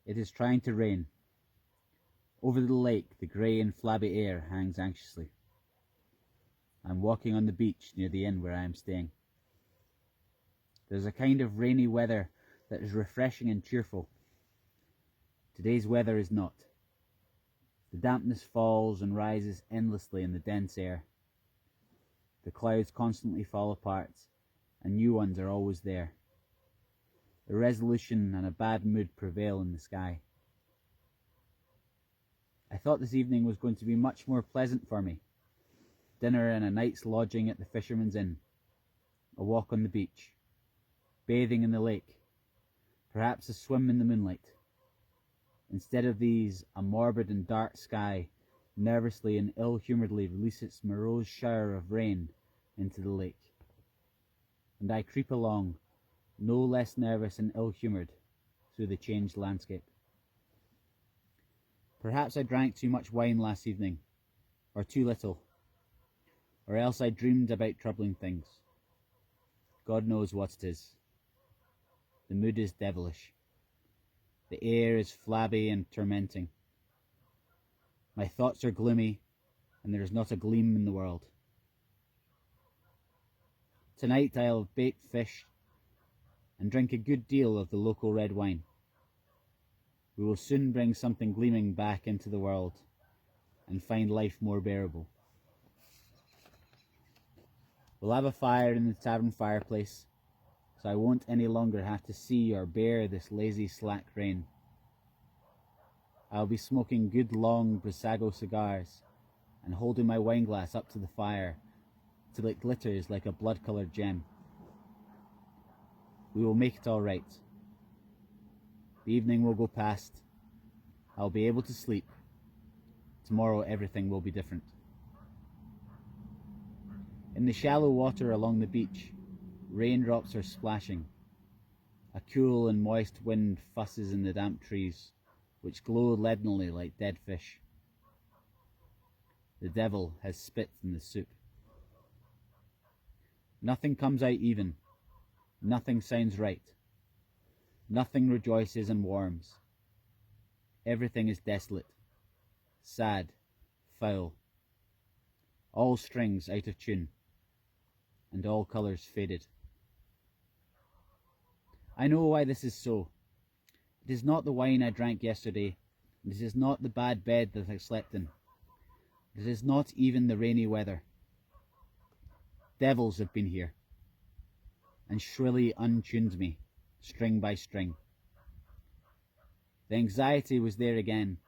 It is trying to rain. Over the lake, the grey and flabby air hangs anxiously. I'm walking on the beach near the inn where I am staying. There's a kind of rainy weather that is refreshing and cheerful. Today's weather is not. The dampness falls and rises endlessly in the dense air. The clouds constantly fall apart, and new ones are always there. Irresolution and a bad mood prevail in the sky. I thought this evening was going to be much more pleasant for me. Dinner and a night's lodging at the Fisherman's Inn. A walk on the beach. Bathing in the lake. Perhaps a swim in the moonlight. Instead of these, a morbid and dark sky nervously and ill-humouredly releases its morose shower of rain into the lake. And I creep along, no less nervous and ill-humoured, through the changed landscape. Perhaps I drank too much wine last evening, or too little, or else I dreamed about troubling things. God knows what it is. The mood is devilish. The air is flabby and tormenting. My thoughts are gloomy, and there is not a gleam in the world. Tonight I'll have baked fish and drink a good deal of the local red wine. We will soon bring something gleaming back into the world and find life more bearable. We'll have a fire in the tavern fireplace, so I won't any longer have to see or bear this lazy slack rain. I'll be smoking good long Brissago cigars and holding my wineglass up to the fire till it glitters like a blood-coloured gem. We will make it all right. The evening will go past. I'll be able to sleep. Tomorrow everything will be different. In the shallow water along the beach, raindrops are splashing. A cool and moist wind fusses in the damp trees, which glow leadenly like dead fish. The devil has spit in the soup. Nothing comes out even. Nothing sounds right. Nothing rejoices and warms. Everything is desolate, sad, foul. All strings out of tune, and all colours faded. I know why this is so. It is not the wine I drank yesterday, and it is not the bad bed that I slept in. It is not even the rainy weather. Devils have been here, and shrilly untuned me, string by string. The anxiety was there again,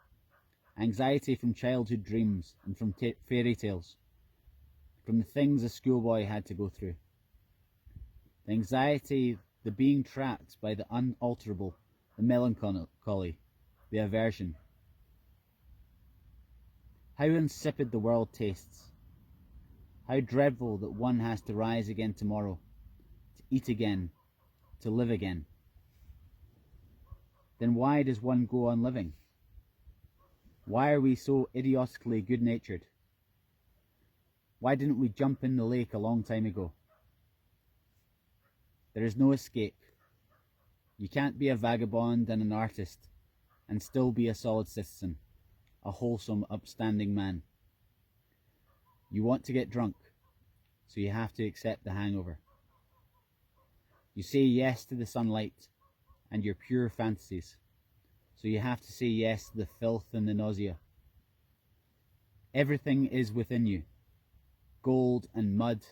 anxiety from childhood dreams and from fairy tales, from the things a schoolboy had to go through. The anxiety, the being trapped by the unalterable, the melancholy, the aversion. How insipid the world tastes. How dreadful that one has to rise again tomorrow, to eat again, to live again. Then why does one go on living? Why are we so idiotically good-natured? Why didn't we jump in the lake a long time ago? There is no escape. You can't be a vagabond and an artist and still be a solid citizen, a wholesome, upstanding man. You want to get drunk, so you have to accept the hangover. You say yes to the sunlight and your pure fantasies, so you have to say yes to the filth and the nausea. Everything is within you, gold and mud,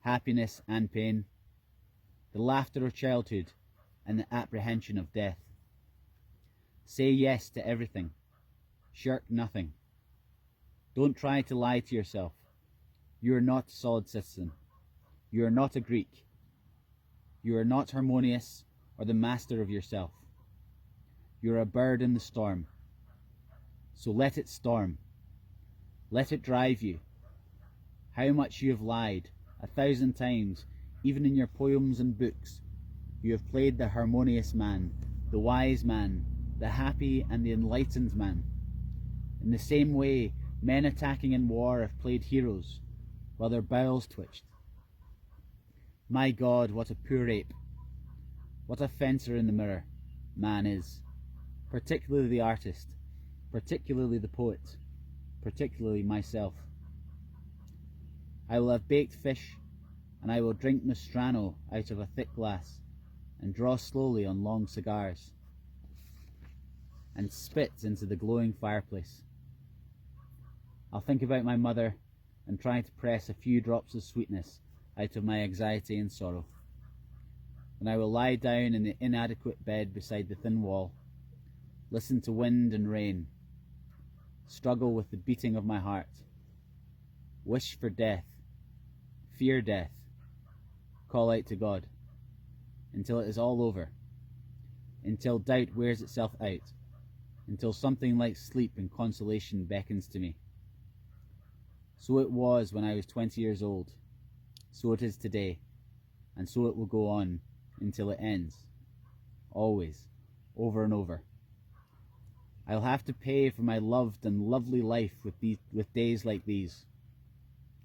happiness and pain, the laughter of childhood and the apprehension of death. Say yes to everything, shirk nothing. Don't try to lie to yourself. You are not a solid citizen. You are not a Greek. You are not harmonious or the master of yourself. You are a bird in the storm. So let it storm. Let it drive you. How much you have lied, 1,000 times, even in your poems and books. You have played the harmonious man, the wise man, the happy and the enlightened man. In the same way, men attacking in war have played heroes, while their bowels twitched. My God, what a poor ape, what a fencer in the mirror man is, particularly the artist, particularly the poet, particularly myself. I will have baked fish, and I will drink Nostrano out of a thick glass, and draw slowly on long cigars, and spit into the glowing fireplace. I'll think about my mother, and try to press a few drops of sweetness out of my anxiety and sorrow. And I will lie down in the inadequate bed beside the thin wall, listen to wind and rain, struggle with the beating of my heart, wish for death, fear death, call out to God, until it is all over, until doubt wears itself out, until something like sleep and consolation beckons to me. So it was when I was 20 years old, so it is today, and so it will go on until it ends, always, over and over. I'll have to pay for my loved and lovely life with days like these.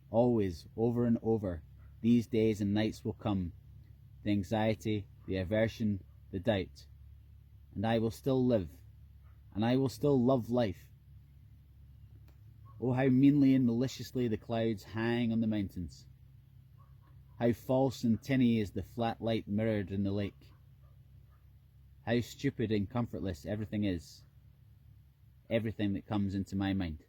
Always, over and over, these days and nights will come, the anxiety, the aversion, the doubt, and I will still live, and I will still love life. Oh, how meanly and maliciously the clouds hang on the mountains. How false and tinny is the flat light mirrored in the lake. How stupid and comfortless everything is. Everything that comes into my mind.